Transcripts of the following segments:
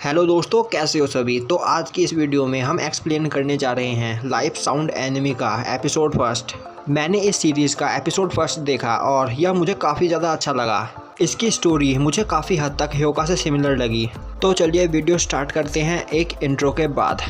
Hello दोस्तों, कैसे हो सभी। तो आज की इस वीडियो में हम एक्सप्लेन करने जा रहे हैं लाइफ साउंड एनिमी का एपिसोड फर्स्ट। मैंने इस सीरीज़ का एपिसोड फर्स्ट देखा और यह मुझे काफ़ी ज़्यादा अच्छा लगा। इसकी स्टोरी मुझे काफ़ी हद तक ह्योका से सिमिलर लगी। तो चलिए वीडियो स्टार्ट करते हैं एक इंट्रो के बाद।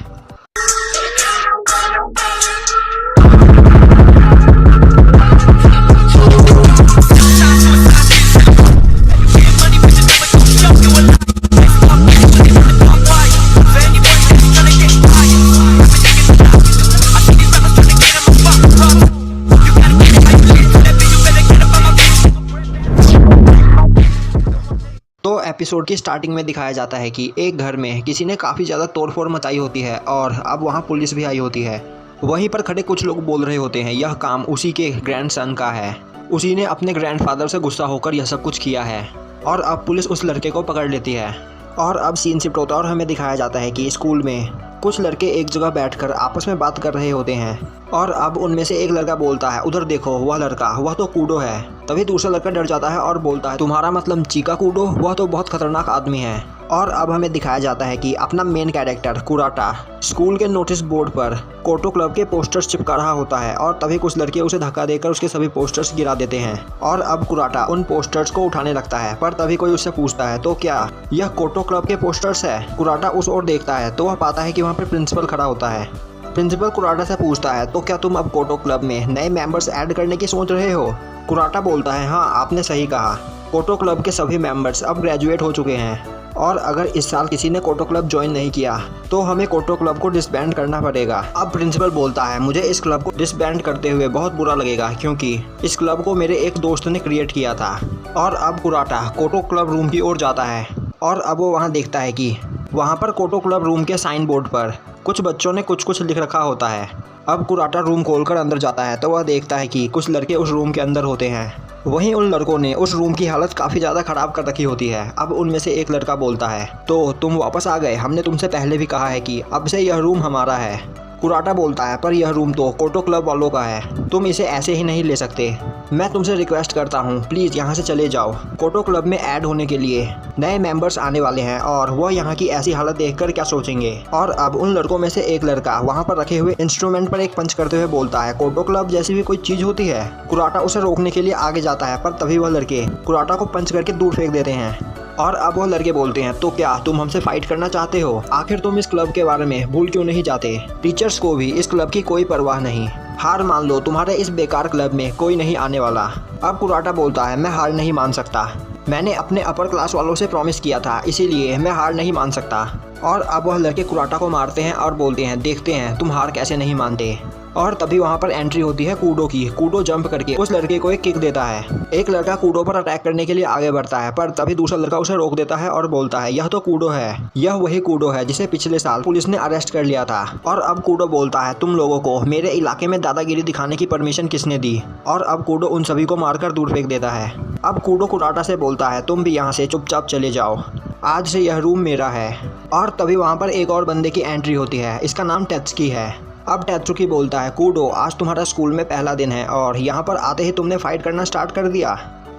तो एपिसोड की स्टार्टिंग में दिखाया जाता है कि एक घर में किसी ने काफ़ी ज़्यादा तोड़फोड़ मचाई होती है और अब वहाँ पुलिस भी आई होती है। वहीं पर खड़े कुछ लोग बोल रहे होते हैं यह काम उसी के ग्रैंडसन का है, उसी ने अपने ग्रैंडफादर से गुस्सा होकर यह सब कुछ किया है। और अब पुलिस उस लड़के को पकड़ लेती है। और अब सीन शिफ्ट होता है और हमें दिखाया जाता है कि स्कूल में कुछ लड़के एक जगह बैठकर आपस में बात कर रहे होते हैं। और अब उनमें से एक लड़का बोलता है, उधर देखो वह लड़का, वह तो कूडो है। तभी दूसरा लड़का डर जाता है और बोलता है, तुम्हारा मतलब चीका कूडो, वह तो बहुत खतरनाक आदमी है। और अब हमें दिखाया जाता है कि अपना मेन कैरेक्टर कुराटा स्कूल के नोटिस बोर्ड पर कोटो क्लब के पोस्टर्स चिपका रहा होता है और तभी कुछ लड़के उसे धक्का देकर उसके सभी पोस्टर्स गिरा देते हैं। और अब कुराटा उन पोस्टर्स को उठाने लगता है, पर तभी कोई उससे पूछता है, तो क्या यह कोटो क्लब के पोस्टर्स है। कुराटा उस ओर देखता है तो वह पाता है कि वहाँ पर प्रिंसिपल खड़ा होता है। प्रिंसिपल कुराटा से पूछता है, तो क्या तुम अब कोटो क्लब में नए मेंबर्स ऐड करने की सोच रहे हो। कुराटा बोलता है, हाँ आपने सही कहा, कोटो क्लब के सभी मेंबर्स अब ग्रेजुएट हो चुके हैं और अगर इस साल किसी ने कोटो क्लब ज्वाइन नहीं किया तो हमें कोटो क्लब को डिसबैंड करना पड़ेगा। अब प्रिंसिपल बोलता है, मुझे इस क्लब को डिसबैंड करते हुए बहुत बुरा लगेगा क्योंकि इस क्लब को मेरे एक दोस्त ने क्रिएट किया था। और अब कुराटा कोटो क्लब रूम की ओर जाता है और अब वो वहाँ देखता है कि वहाँ पर कोटो क्लब रूम के साइन बोर्ड पर कुछ बच्चों ने कुछ लिख रखा होता है। अब कुराटा रूम खोलकर अंदर जाता है तो वह देखता है कि कुछ लड़के उस रूम के अंदर होते हैं। वहीं उन लड़कों ने उस रूम की हालत काफ़ी ज़्यादा ख़राब कर रखी होती है। अब उनमें से एक लड़का बोलता है, तो तुम वापस आ गए, हमने तुमसे पहले भी कहा है कि अब से यह रूम हमारा है। कुराटा बोलता है, पर यह रूम तो कोटो क्लब वालों का है, तुम इसे ऐसे ही नहीं ले सकते। मैं तुमसे रिक्वेस्ट करता हूँ, प्लीज़ यहाँ से चले जाओ। कोटो क्लब में ऐड होने के लिए नए मेंबर्स आने वाले हैं और वह यहाँ की ऐसी हालत देखकर क्या सोचेंगे। और अब उन लड़कों में से एक लड़का वहाँ पर रखे हुए इंस्ट्रूमेंट पर एक पंच करते हुए बोलता है, कोटो क्लब जैसी भी कोई चीज़ होती है। कुराटा उसे रोकने के लिए आगे जाता है पर तभी वह लड़के कुराटा को पंच करके दूर फेंक देते हैं। और अब वह लड़के बोलते हैं, तो क्या तुम हमसे फाइट करना चाहते हो। आखिर तुम इस क्लब के बारे में भूल क्यों नहीं जाते। टीचर्स को भी इस क्लब की कोई परवाह नहीं, हार मान लो, तुम्हारे इस बेकार क्लब में कोई नहीं आने वाला। अब कुराटा बोलता है, मैं हार नहीं मान सकता, मैंने अपने अपर क्लास वालों से प्रॉमिस किया था, इसीलिए मैं हार नहीं मान सकता। और अब वह लड़के कुराटा को मारते हैं और बोलते हैं, देखते हैं तुम हार कैसे नहीं मानते। और तभी वहाँ पर एंट्री होती है कूडो की। कूडो जंप करके उस लड़के को एक किक देता है। एक लड़का कूडो पर अटैक करने के लिए आगे बढ़ता है पर तभी दूसरा लड़का उसे रोक देता है और बोलता है, यह तो कूडो है, यह वही कूडो है जिसे पिछले साल पुलिस ने अरेस्ट कर लिया था। और अब कूडो बोलता है, तुम लोगों को मेरे इलाके में दादागिरी दिखाने की परमिशन किसने दी। और अब कूडो उन सभी को मारकर दूर फेंक देता है। अब कूडो कुराटा से बोलता है, तुम भी यहाँ से चुपचाप चले जाओ, आज से यह रूम मेरा है। और तभी वहाँ पर एक और बंदे की एंट्री होती है, इसका नाम टेत्सुकी है। अब टेत्सुकी बोलता है, कूडो आज तुम्हारा स्कूल में पहला दिन है और यहाँ पर आते ही तुमने फाइट करना स्टार्ट कर दिया।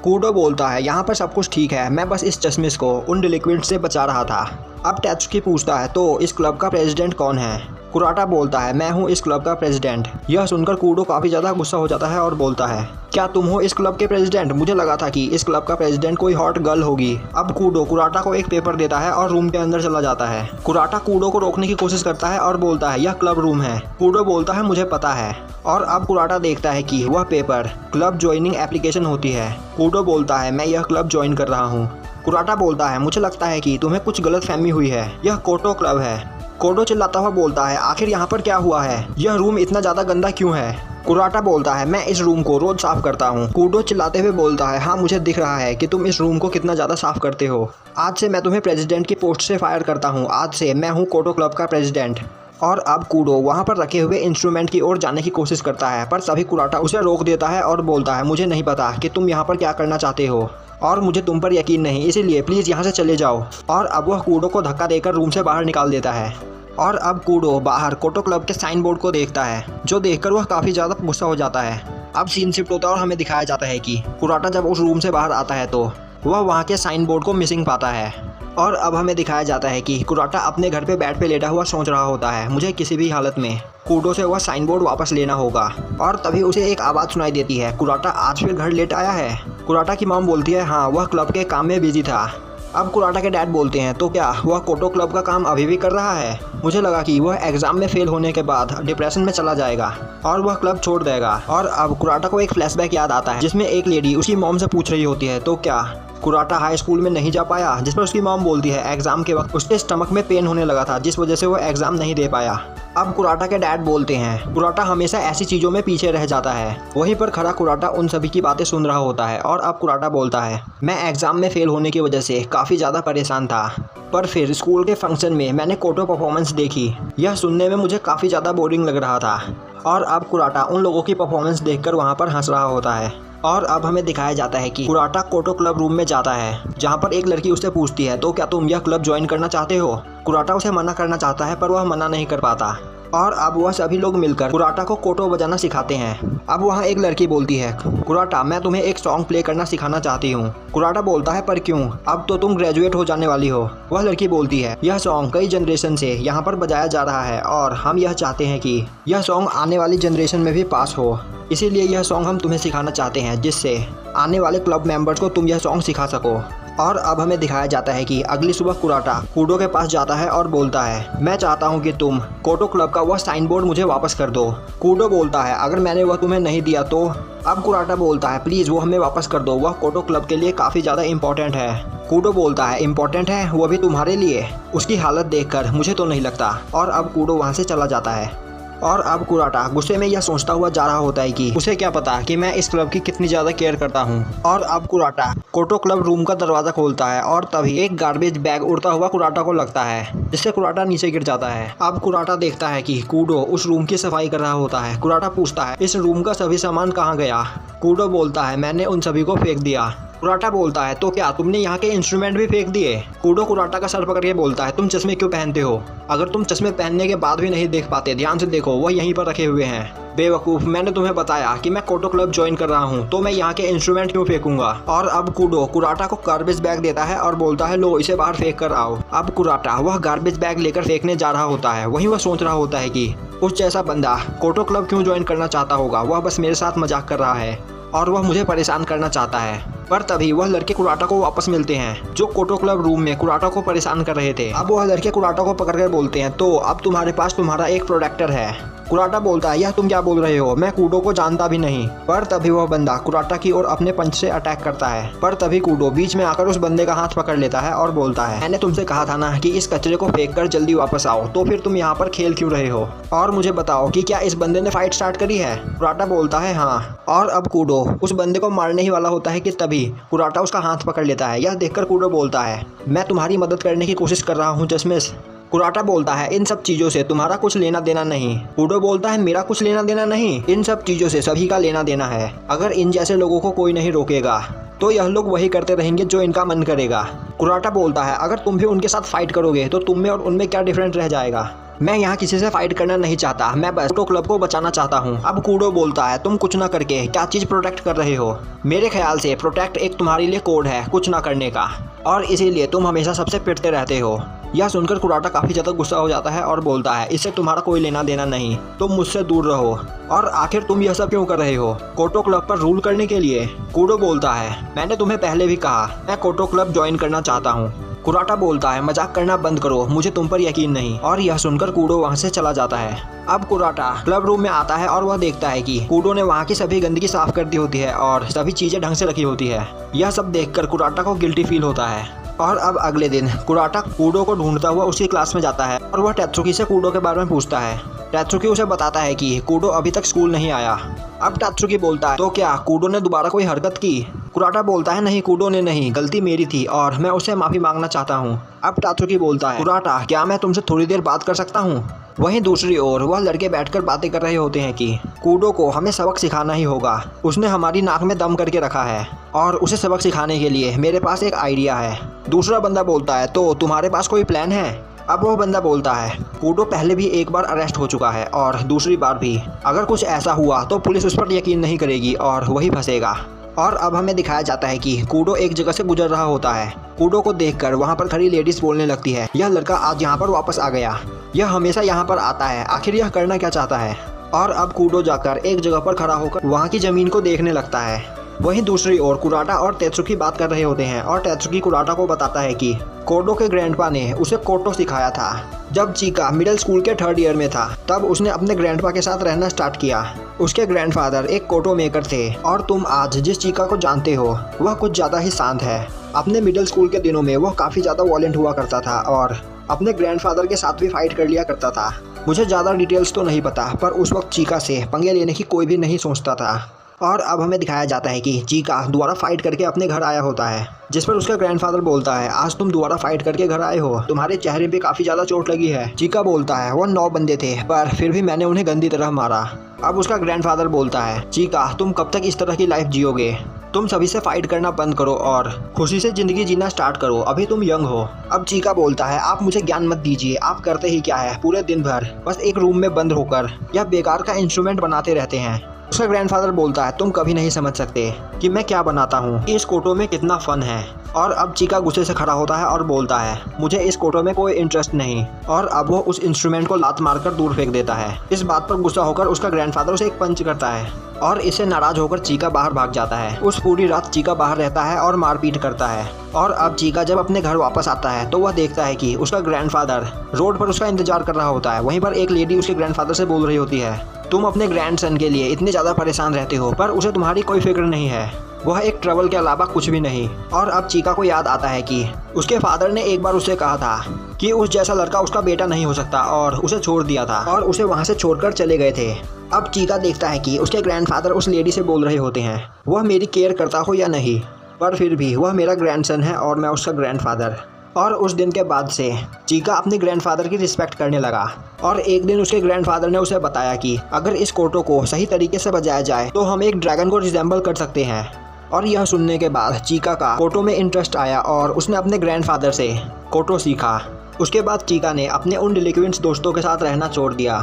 कूडो बोलता है, यहाँ पर सब कुछ ठीक है, मैं बस इस चश्मिश को उन डिलिक्वेंट से बचा रहा था। अब टेत्सुकी पूछता है, तो इस क्लब का प्रेसिडेंट कौन है। कुराटा बोलता है, मैं हूँ इस क्लब का प्रेसिडेंट। यह सुनकर कूडो काफ़ी ज़्यादा गुस्सा हो जाता है और बोलता है, क्या तुम हो इस क्लब के प्रेसिडेंट, मुझे लगा था कि इस क्लब का प्रेसिडेंट कोई हॉट गर्ल होगी। अब कूडो कुराटा को एक पेपर देता है और रूम के अंदर चला जाता है। कुराटा कूडो को रोकने की कोशिश करता है और बोलता है, यह क्लब रूम है। कूडो बोलता है, मुझे पता है। और अब कुराटा देखता है कि वह पेपर क्लब ज्वाइनिंग एप्लीकेशन होती है। कूडो बोलता है, मैं यह क्लब ज्वाइन कर रहा हूँ। कुराटा बोलता है, मुझे लगता है कि तुम्हें कुछ गलत फहमी हुई है, यह कोटो क्लब है। कोडो चिल्लाता हुआ बोलता है, आखिर यहाँ पर क्या हुआ है, यह रूम इतना ज़्यादा गंदा क्यों है। कुराटा बोलता है, मैं इस रूम को रोज साफ करता हूँ। कूडो चिल्लाते हुए बोलता है, हाँ मुझे दिख रहा है कि तुम इस रूम को कितना ज़्यादा साफ करते हो। आज से मैं तुम्हें प्रेसिडेंट की पोस्ट से फायर करता हूँ, आज से मैं हूँ कोटो क्लब का प्रेसिडेंट। और अब कूडो वहाँ पर रखे हुए इंस्ट्रूमेंट की ओर जाने की कोशिश करता है पर सभी कुराटा उसे रोक देता है और बोलता है, मुझे नहीं पता कि तुम यहाँ पर क्या करना चाहते हो और मुझे तुम पर यकीन नहीं, इसीलिए प्लीज़ यहाँ से चले जाओ। और अब वह कूडो को धक्का देकर रूम से बाहर निकाल देता है। और अब कूडो बाहर कोटो क्लब के साइन बोर्ड को देखता है, जो देखकर वह काफ़ी ज़्यादा गुस्सा हो जाता है। अब सीन शिफ्ट होता है और हमें दिखाया जाता है कि कुराटा जब उस रूम से बाहर आता है तो वह वहाँ के साइन बोर्ड को मिसिंग पाता है। और अब हमें दिखाया जाता है कि कुराटा अपने घर पे बेड पे लेटा हुआ सोच रहा होता है, मुझे किसी भी हालत में कूडो से वह साइन बोर्ड वापस लेना होगा। और तभी उसे एक आवाज़ सुनाई देती है, कुराटा आज फिर घर लेट आया है। कुराटा की मॉम बोलती है हाँ, वह क्लब के काम में बिजी था। अब कुराटा के डैड बोलते हैं तो क्या वह कोटो क्लब का काम अभी भी कर रहा है? मुझे लगा कि वह एग्जाम में फेल होने के बाद डिप्रेशन में चला जाएगा और वह क्लब छोड़ देगा। और अब कुराटा को एक फ्लैशबैक याद आता है जिसमें एक लेडी उसकी मॉम से पूछ रही होती है तो क्या कुराटा हाई स्कूल में नहीं जा पाया, जिस पर उसकी मॉम बोलती है एग्जाम के वक्त उसके स्टमक में पेन होने लगा था जिस वजह से वो एग्जाम नहीं दे पाया। अब कुराटा के डैड बोलते हैं कुराटा हमेशा ऐसी चीज़ों में पीछे रह जाता है। वहीं पर खड़ा कुराटा उन सभी की बातें सुन रहा होता है और अब कुराटा बोलता है मैं एग्जाम में फेल होने की वजह से काफ़ी ज़्यादा परेशान था, पर फिर स्कूल के फंक्शन में मैंने कोटो परफॉर्मेंस देखी। यह सुनने में मुझे काफ़ी ज़्यादा बोरिंग लग रहा था। और अब कुराटा उन लोगों की परफॉर्मेंस देखकर वहाँ पर हंस रहा होता है। और अब हमें दिखाया जाता है कि कुराटा कोटो क्लब रूम में जाता है जहाँ पर एक लड़की उससे पूछती है तो क्या तुम यह क्लब ज्वाइन करना चाहते हो। कुराटा उसे मना करना चाहता है पर वह मना नहीं कर पाता। और अब वह सभी लोग मिलकर कुराटा को कोटो बजाना सिखाते हैं। अब वहाँ एक लड़की बोलती है कुराटा मैं तुम्हें एक सॉन्ग प्ले करना सिखाना चाहती हूँ। कुराटा बोलता है पर क्यों, अब तो तुम ग्रेजुएट हो जाने वाली हो। वह लड़की बोलती है यह सॉन्ग कई जनरेशन से यहाँ पर बजाया जा रहा है और हम यह चाहते हैं कि यह सॉन्ग आने वाली जनरेशन में भी पास हो, इसीलिए यह सॉन्ग हम तुम्हें सिखाना चाहते हैं जिससे आने वाले क्लब मेंबर्स को तुम यह सॉन्ग सिखा सको। और अब हमें दिखाया जाता है कि अगली सुबह कुराटा कूडो के पास जाता है और बोलता है मैं चाहता हूं कि तुम कोटो क्लब का वह साइन बोर्ड मुझे वापस कर दो। कूडो बोलता है अगर मैंने वह तुम्हें नहीं दिया तो। अब कुराटा बोलता है प्लीज़ वो हमें वापस कर दो, वह कोटो क्लब के लिए काफ़ी ज़्यादा इंपॉर्टेंट है। कूडो बोलता है इम्पोर्टेंट है वो भी तुम्हारे लिए? उसकी हालत देखकर मुझे तो नहीं लगता। और अब कूडो वहाँ से चला जाता है। और अब कुराटा गुस्से में यह सोचता हुआ जा रहा होता है कि उसे क्या पता कि मैं इस क्लब की कितनी ज़्यादा केयर करता हूँ। और अब कुराटा कोटो क्लब रूम का दरवाज़ा खोलता है और तभी एक गार्बेज बैग उड़ता हुआ कुराटा को लगता है जिससे कुराटा नीचे गिर जाता है। अब कुराटा देखता है कि कूडो उस रूम की सफाई कर रहा होता है। कुराटा पूछता है इस रूम का सभी सामान कहाँ गया? कूडो बोलता है मैंने उन सभी को फेंक दिया। कुराटा बोलता है तो क्या तुमने यहाँ के इंस्ट्रूमेंट भी फेंक दिए? कूडो कुराटा का सर पकड़ के बोलता है तुम चश्मे क्यों पहनते हो? अगर तुम चश्मे पहनने के बाद भी नहीं देख पाते ध्यान से देखो वह यहीं पर रखे हुए हैं। बेवकूफ़, मैंने तुम्हें बताया कि मैं कोटो क्लब ज्वाइन कर रहा हूँ तो मैं यहाँ के इंस्ट्रूमेंट क्यों फेंकूंगा? और अब कूडो कुराटा को गार्बेज बैग देता है और बोलता है लो इसे बाहर फेंक कर आओ। अब कुराटा वह गार्बेज बैग लेकर फेंकने जा रहा होता है। वहीं वह सोच रहा होता है कि उस जैसा बंदा कोटो क्लब क्यों ज्वाइन करना चाहता होगा, वह बस मेरे साथ मजाक कर रहा है और वह मुझे परेशान करना चाहता है। पर तभी वह लड़के कुराटा को वापस मिलते हैं जो कोटो क्लब रूम में कुराटा को परेशान कर रहे थे। अब वह लड़के कुराटा को पकड़कर बोलते हैं तो अब तुम्हारे पास तुम्हारा एक प्रोटेक्टर है। कुराटा बोलता है यह तुम क्या बोल रहे हो, मैं कूडो को जानता भी नहीं। पर तभी वह बंदा कुराटा की ओर अपने पंच से अटैक करता है। पर तभी कूडो बीच में आकर उस बंदे का हाथ पकड़ लेता है और बोलता है मैंने तुमसे कहा था ना कि इस कचरे को फेंक कर जल्दी वापस आओ, तो फिर तुम यहाँ पर खेल क्यों रहे हो? और मुझे बताओ कि क्या इस बंदे ने फाइट स्टार्ट करी है? कुराटा बोलता है हाँ। और अब कूडो उस बंदे को मारने ही वाला होता है कि तभी कुराटा उसका हाथ पकड़ लेता है। यह देखकर कूडो बोलता है मैं तुम्हारी मदद करने की कोशिश कर रहा हूँ चश्मेश। कुराटा बोलता है इन सब चीज़ों से तुम्हारा कुछ लेना देना नहीं। कूडो बोलता है मेरा कुछ लेना देना नहीं, इन सब चीज़ों से सभी का लेना देना है। अगर इन जैसे लोगों को कोई नहीं रोकेगा तो यह लोग वही करते रहेंगे जो इनका मन करेगा। कुराटा बोलता है अगर तुम भी उनके साथ फाइट करोगे तो तुम में और उनमें क्या डिफरेंट रह जाएगा? मैं यहाँ किसी से फाइट करना नहीं चाहता, मैं बस कोटो क्लब को बचाना चाहता हूँ। अब कूडो बोलता है तुम कुछ ना करके क्या चीज़ प्रोटेक्ट कर रहे हो? मेरे ख्याल से प्रोटेक्ट एक तुम्हारे लिए कोड है कुछ ना करने का, और इसीलिए तुम हमेशा सबसे पिटते रहते हो। यह सुनकर कुराटा काफ़ी ज़्यादा गुस्सा हो जाता है और बोलता है इससे तुम्हारा कोई लेना देना नहीं, तुम मुझसे दूर रहो। और आखिर तुम यह सब क्यों कर रहे हो? कोटो क्लब पर रूल करने के लिए? कूडो बोलता है मैंने तुम्हें पहले भी कहा मैं कोटो क्लब ज्वाइन करना चाहता हूँ। कुराटा बोलता है मजाक करना बंद करो, मुझे तुम पर यकीन नहीं। और यह सुनकर कूडो वहाँ से चला जाता है। अब कुराटा क्लब रूम में आता है और वह देखता है कि कूडो ने वहाँ की सभी गंदगी साफ कर दी होती है और सभी चीज़ें ढंग से रखी होती है। यह सब देखकर कुराटा को गिल्टी फील होता है। और अब अगले दिन कुराटा कूडो को ढूंढता हुआ उसकी क्लास में जाता है और वह टेत्सुकी से कूडो के बारे में पूछता है। टेत्सुकी उसे बताता है कि कूडो अभी तक स्कूल नहीं आया। अब टेत्सुकी बोलता है तो क्या कूडो ने दोबारा कोई हरकत की? कुराटा बोलता है नहीं, कूडो ने नहीं, गलती मेरी थी और मैं उससे माफ़ी मांगना चाहता हूँ। अब टेत्सुकी बोलता है कुराटा क्या मैं तुमसे थोड़ी देर बात कर सकता हूँ? वहीं दूसरी ओर वह लड़के बैठकर बातें कर रहे होते हैं कि कूडो को हमें सबक सिखाना ही होगा, उसने हमारी नाक में दम करके रखा है और उसे सबक सिखाने के लिए मेरे पास एक आइडिया है। दूसरा बंदा बोलता है तो तुम्हारे पास कोई प्लान है? अब वो बंदा बोलता है कूडो पहले भी एक बार अरेस्ट हो चुका है और दूसरी बार भी, अगर कुछ ऐसा हुआ तो पुलिस उस पर यकीन नहीं करेगी और वही फंसेगा। और अब हमें दिखाया जाता है कि कूडो एक जगह से गुजर रहा होता है। कूडो को देखकर वहाँ पर खड़ी लेडीज बोलने लगती है, यह लड़का आज यहाँ पर वापस आ गया, यह हमेशा यहाँ पर आता है, आखिर यह करना क्या चाहता है। और अब कूडो जाकर एक जगह पर खड़ा होकर वहाँ की जमीन को देखने लगता है। वहीं दूसरी ओर कुराटा और तेत्सुकी बात कर रहे होते हैं और तेत्सुकी कुराटा को बताता है कि कोडो के ग्रैंडपा ने उसे कोटो सिखाया था। जब चीका मिडिल स्कूल के 3rd ईयर में था तब उसने अपने ग्रैंडपा के साथ रहना स्टार्ट किया। उसके ग्रैंडफादर एक कोटो मेकर थे और तुम आज जिस चीका को जानते हो वह कुछ ज़्यादा ही शांत है। अपने मिडिल स्कूल के दिनों में वह काफ़ी ज़्यादा वॉयलेंट हुआ करता था और अपने ग्रैंडफादर के साथ भी फाइट कर लिया करता था। मुझे ज़्यादा डिटेल्स तो नहीं पता, पर उस वक्त चीका से पंगे लेने की कोई भी नहीं सोचता था। और अब हमें दिखाया जाता है कि चीका दोबारा फाइट करके अपने घर आया होता है, जिस पर उसका ग्रैंडफादर बोलता है, आज तुम दोबारा फाइट करके घर आए हो, तुम्हारे चेहरे पे काफ़ी ज़्यादा चोट लगी है। चीका बोलता है, वह 9 बंदे थे पर फिर भी मैंने उन्हें गंदी तरह मारा। अब उसका ग्रैंडफादर बोलता है, चीका तुम कब तक इस तरह की लाइफ जियोगे, तुम सभी से फाइट करना बंद करो और खुशी से ज़िंदगी जीना स्टार्ट करो, अभी तुम यंग हो। अब चीका बोलता है, आप मुझे ज्ञान मत दीजिए, आप करते ही क्या है, पूरे दिन भर बस एक रूम में बंद होकर या बेकार का इंस्ट्रूमेंट बनाते रहते हैं। उसका ग्रैंडफादर बोलता है, तुम कभी नहीं समझ सकते कि मैं क्या बनाता हूँ, इस कोटो में कितना फन है। और अब चीका गुस्से से खड़ा होता है और बोलता है, मुझे इस कोटो में कोई इंटरेस्ट नहीं। और अब वो उस इंस्ट्रूमेंट को लात मारकर दूर फेंक देता है। इस बात पर गुस्सा होकर उसका ग्रैंडफादर उसे एक पंच करता है और इससे नाराज होकर चीका बाहर भाग जाता है। उस पूरी रात चीका बाहर रहता है और मारपीट करता है। और अब चीका जब अपने घर वापस आता है तो वह देखता है कि उसका ग्रैंडफादर रोड पर उसका इंतजार कर रहा होता है। वहीं पर एक लेडी उसके ग्रैंडफादर से बोल रही होती है, तुम अपने ग्रैंडसन के लिए इतने ज़्यादा परेशान रहते हो पर उसे तुम्हारी कोई फिक्र नहीं है, वह एक ट्रबल के अलावा कुछ भी नहीं। और अब चीका को याद आता है कि उसके फादर ने एक बार उससे कहा था कि उस जैसा लड़का उसका बेटा नहीं हो सकता और उसे छोड़ दिया था और उसे वहाँ से छोड़कर चले गए थे। अब चीका देखता है कि उसके ग्रैंडफादर उस लेडी से बोल रहे होते हैं, वह मेरी केयर करता हो या नहीं, पर फिर भी वह मेरा ग्रैंडसन है और मैं उसका ग्रैंडफादर। और उस दिन के बाद से चीका अपने ग्रैंडफादर की रिस्पेक्ट करने लगा। और एक दिन उसके ग्रैंडफादर ने उसे बताया कि अगर इस कोटो को सही तरीके से बजाया जाए तो हम एक ड्रैगन को रिजेंबल कर सकते हैं। और यह सुनने के बाद चीका का कोटो में इंटरेस्ट आया और उसने अपने ग्रैंडफादर से कोटो सीखा। उसके बाद चीका ने अपने उन डिलिक्वेंट्स दोस्तों के साथ रहना छोड़ दिया,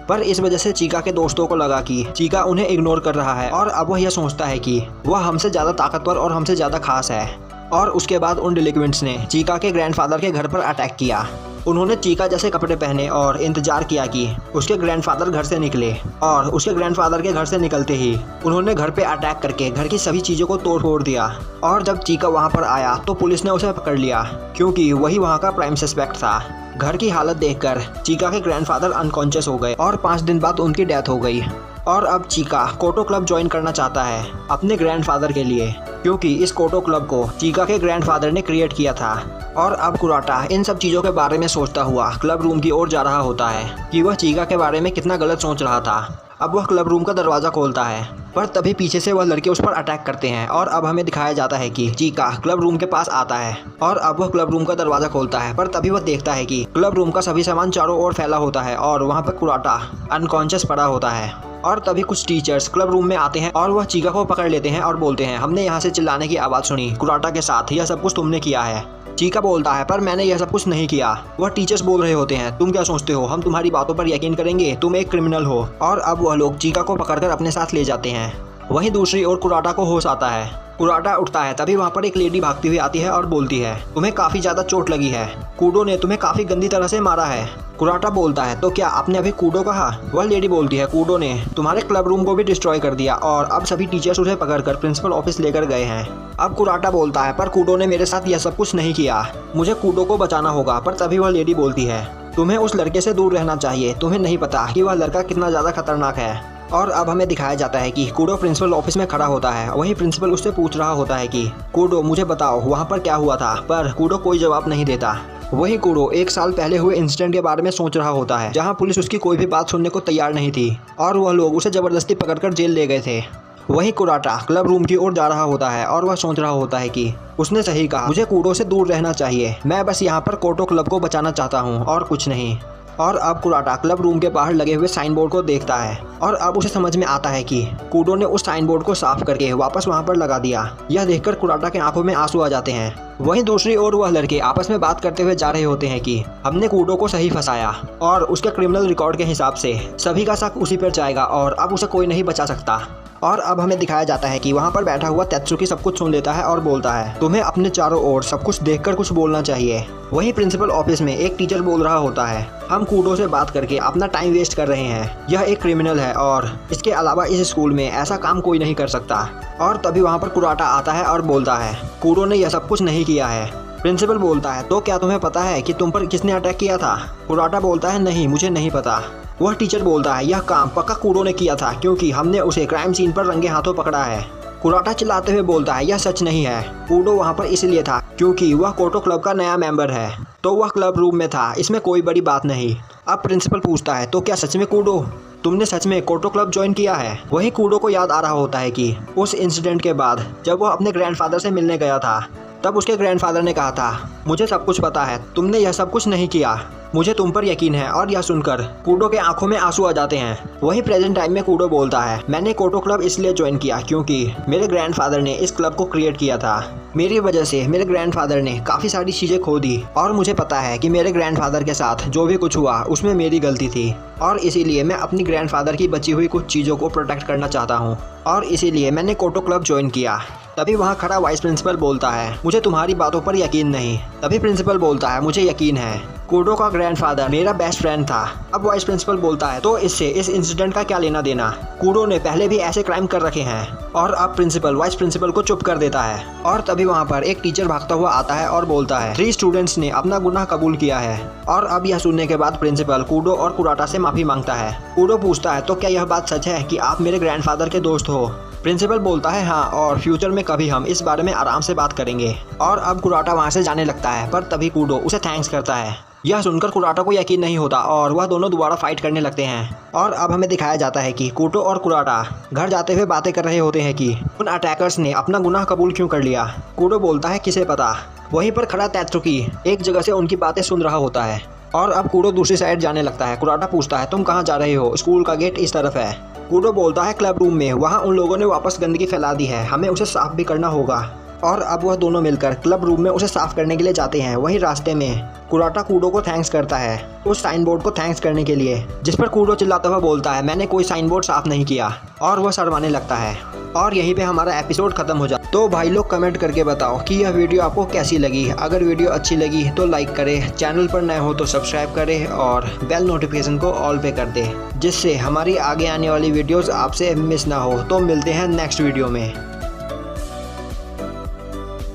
पर इस वजह से चीका के दोस्तों को लगा कि चीका उन्हें इग्नोर कर रहा है और अब वह यह सोचता है कि वह हमसे ज़्यादा ताकतवर और हमसे ज़्यादा खास है। और उसके बाद उन डिलिक्वेंट्स ने चीका के ग्रैंडफादर के घर पर अटैक किया। उन्होंने चीका जैसे कपड़े पहने और इंतजार किया कि उसके ग्रैंडफादर घर से निकले। और उसके ग्रैंडफादर के घर से निकलते ही उन्होंने घर पे अटैक करके घर की सभी चीज़ों को तोड़ फोड़ दिया। और जब चीका वहाँ पर आया तो पुलिस ने उसे पकड़ लिया क्योंकि वही वहाँ का प्राइम सस्पेक्ट था। घर की हालत देखकर चीका के ग्रैंडफादर अनकॉन्शियस हो गए और 5 दिन बाद उनकी डेथ हो गई। और अब चीका कोटो क्लब ज्वाइन करना चाहता है अपने ग्रैंडफादर के लिए, क्योंकि इस कोटो क्लब को चीका के ग्रैंडफादर ने क्रिएट किया था। और अब कुराटा इन सब चीज़ों के बारे में सोचता हुआ क्लब रूम की ओर जा रहा होता है कि वह चीका के बारे में कितना गलत सोच रहा था। अब वह क्लब रूम का दरवाज़ा खोलता है, पर तभी पीछे से वह लड़के उस पर अटैक करते हैं। और अब हमें दिखाया जाता है कि चीका क्लब रूम के पास आता है और अब वह क्लब रूम का दरवाज़ा खोलता है, पर तभी वह देखता है कि क्लब रूम का सभी सामान चारों ओर फैला होता है और वहाँ पर कुराटा अनकॉन्शियस पड़ा होता है। और तभी कुछ टीचर्स क्लब रूम में आते हैं और वह चीका को पकड़ लेते हैं और बोलते हैं, हमने यहाँ से चिल्लाने की आवाज़ सुनी कुराटा के साथ, यह सब कुछ तुमने किया है। चीका बोलता है, पर मैंने यह सब कुछ नहीं किया। वह टीचर्स बोल रहे होते हैं, तुम क्या सोचते हो हम तुम्हारी बातों पर यकीन करेंगे, तुम एक क्रिमिनल हो। और अब वह लोग चीका को पकड़कर अपने साथ ले जाते हैं। वहीं दूसरी ओर कुराटा को होश आता है। कुराटा उठता है, तभी वहाँ पर एक लेडी भागती हुई आती है और बोलती है, तुम्हें काफ़ी ज़्यादा चोट लगी है, कूडो ने तुम्हें काफ़ी गंदी तरह से मारा है। कुराटा बोलता है, तो क्या आपने अभी कूडो कहा? वह लेडी बोलती है, कूडो ने तुम्हारे क्लब रूम को भी डिस्ट्रॉय कर दिया और अब सभी टीचर्स उसे पकड़कर प्रिंसिपल ऑफिस लेकर गए हैं। अब कुराटा बोलता है, पर कूडो ने मेरे साथ यह सब कुछ नहीं किया, मुझे कूडो को बचाना होगा। पर तभी वह लेडी बोलती है, तुम्हें उस लड़के से दूर रहना चाहिए, तुम्हें नहीं पता कि वह लड़का कितना ज़्यादा खतरनाक है। और अब हमें दिखाया जाता है कि कूडो प्रिंसिपल ऑफिस में खड़ा होता है। वहीं प्रिंसिपल उससे पूछ रहा होता है कि कूडो मुझे बताओ वहाँ पर क्या हुआ था, पर कूडो कोई जवाब नहीं देता। वहीं कूडो 1 साल पहले हुए इंसिडेंट के बारे में सोच रहा होता है, जहाँ पुलिस उसकी कोई भी बात सुनने को तैयार नहीं थी और वह लोग उसे ज़बरदस्ती पकड़कर जेल ले गए थे। वहीं कुराटा क्लब रूम की ओर जा रहा होता है और वह सोच रहा होता है कि उसने सही कहा, मुझे कूडो से दूर रहना चाहिए, मैं बस यहाँ पर कोटो क्लब को बचाना चाहता हूँ और कुछ नहीं। और अब कुराटा क्लब रूम के बाहर लगे हुए साइन बोर्ड को देखता है और अब उसे समझ में आता है कि कूडो ने उस साइन बोर्ड को साफ करके वापस वहां पर लगा दिया। यह देखकर कुराटा के आंखों में आंसू आ जाते हैं। वहीं दूसरी ओर वह लड़के आपस में बात करते हुए जा रहे होते हैं कि हमने कूडो को सही फंसाया और उसके क्रिमिनल रिकॉर्ड के हिसाब से सभी का शक उसी पर जाएगा और अब उसे कोई नहीं बचा सकता। और अब हमें दिखाया जाता है कि वहाँ पर बैठा हुआ तेत्सुकी सब कुछ सुन लेता है और बोलता है, तुम्हें अपने चारों ओर सब कुछ देखकर कुछ बोलना चाहिए। वहीं प्रिंसिपल ऑफिस में एक टीचर बोल रहा होता है, हम कूडो से बात करके अपना टाइम वेस्ट कर रहे हैं, यह एक क्रिमिनल है और इसके अलावा इस स्कूल में ऐसा काम कोई नहीं कर सकता। और तभी वहाँ पर कुराटा आता है और बोलता है, कूडो ने यह सब कुछ नहीं किया है। प्रिंसिपल बोलता है, तो क्या तुम्हें पता है कि तुम पर किसने अटैक किया था? कुराटा बोलता है, नहीं मुझे नहीं पता। वह टीचर बोलता है, यह काम पक्का कूडो ने किया था क्योंकि हमने उसे क्राइम सीन पर रंगे हाथों पकड़ा है। कुराटा चिल्लाते हुए बोलता है, यह सच नहीं है, कूडो वहाँ पर इसलिए था क्योंकि वह कोटो क्लब का नया मेंबर है, तो वह क्लब रूम में था, इसमें कोई बड़ी बात नहीं। अब प्रिंसिपल पूछता है, तो क्या सच में कूडो तुमने सच में कोटो क्लब ज्वाइन किया है? वही कूडो को याद आ रहा होता है कि उस इंसिडेंट के बाद जब वह अपने ग्रैंडफादर से मिलने गया था तब उसके ग्रैंडफादर ने कहा था, मुझे सब कुछ पता है, तुमने यह सब कुछ नहीं किया, मुझे तुम पर यकीन है। और यह सुनकर कूडो के आंखों में आंसू आ जाते हैं। वही प्रेजेंट टाइम में कूडो बोलता है, मैंने कोटो क्लब इसलिए ज्वाइन किया क्योंकि मेरे ग्रैंडफादर ने इस क्लब को क्रिएट किया था। मेरी वजह से मेरे ग्रैंडफादर ने काफ़ी सारी चीज़ें खो दी और मुझे पता है कि मेरे ग्रैंडफादर के साथ जो भी कुछ हुआ उसमें मेरी गलती थी और इसीलिए मैं अपनी ग्रैंडफादर की बची हुई कुछ चीज़ों को प्रोटेक्ट करना चाहता हूँ और इसीलिए मैंने कोटो क्लब ज्वाइन किया। तभी वहाँ खड़ा वाइस प्रिंसिपल बोलता है, मुझे तुम्हारी बातों पर यकीन नहीं। तभी प्रिंसिपल बोलता है, मुझे यकीन है, कूडो का ग्रैंडफादर मेरा बेस्ट फ्रेंड था। अब वाइस प्रिंसिपल बोलता है, तो इससे इस इंसिडेंट का क्या लेना देना? कूडो ने पहले भी ऐसे क्राइम कर रखे हैं। और अब प्रिंसिपल वाइस प्रिंसिपल को चुप कर देता है। और तभी वहाँ पर एक टीचर भागता हुआ आता है और बोलता है, 3 स्टूडेंट्स ने अपना गुनाह कबूल किया है। और अब यह सुनने के बाद प्रिंसिपल कूडो और कुराटा से माफी मांगता है। कूडो पूछता है, तो क्या यह बात सच है कि आप मेरे ग्रैंडफादर के दोस्त हो? प्रिंसिपल बोलता है, हाँ, और फ्यूचर में कभी हम इस बारे में आराम से बात करेंगे। और अब कुराटा वहाँ से जाने लगता है, पर तभी कूडो उसे थैंक्स करता है। यह सुनकर कुराटा को यकीन नहीं होता और वह दोनों दोबारा फाइट करने लगते हैं। और अब हमें दिखाया जाता है कि कूडो और कुराटा घर जाते हुए बातें कर रहे होते हैं कि उन अटैकर्स ने अपना गुनाह कबूल क्यों कर लिया। कूडो बोलता है, किसे पता। वहीं पर खड़ा तेत्सुकी एक जगह से उनकी बातें सुन रहा होता है। और अब कूडो दूसरी साइड जाने लगता है। कुराटा पूछता है, तुम कहाँ जा रहे हो? स्कूल का गेट इस तरफ है। कूडो बोलता है, क्लब रूम में, वहाँ उन लोगों ने वापस गंदगी फैला दी है, हमें उसे साफ भी करना होगा। और अब वह दोनों मिलकर क्लब रूम में उसे साफ करने के लिए जाते हैं। वहीं रास्ते में कुराटा कूडो को थैंक्स करता है उस साइन बोर्ड को थैंक्स करने के लिए, जिस पर कूडो चिल्लाता हुआ बोलता है, मैंने कोई साइन बोर्ड साफ नहीं किया। और वह शर्माने लगता है। और यहीं पे हमारा एपिसोड खत्म हो जाता है। तो भाई लोग कमेंट करके बताओ कि यह वीडियो आपको कैसी लगी। अगर वीडियो अच्छी लगी तो लाइक करें, चैनल पर नए हो तो सब्सक्राइब करें और बेल नोटिफिकेशन को ऑल पे कर दें, जिससे हमारी आगे आने वाली वीडियोस आपसे मिस ना हो। तो मिलते हैं नेक्स्ट वीडियो में।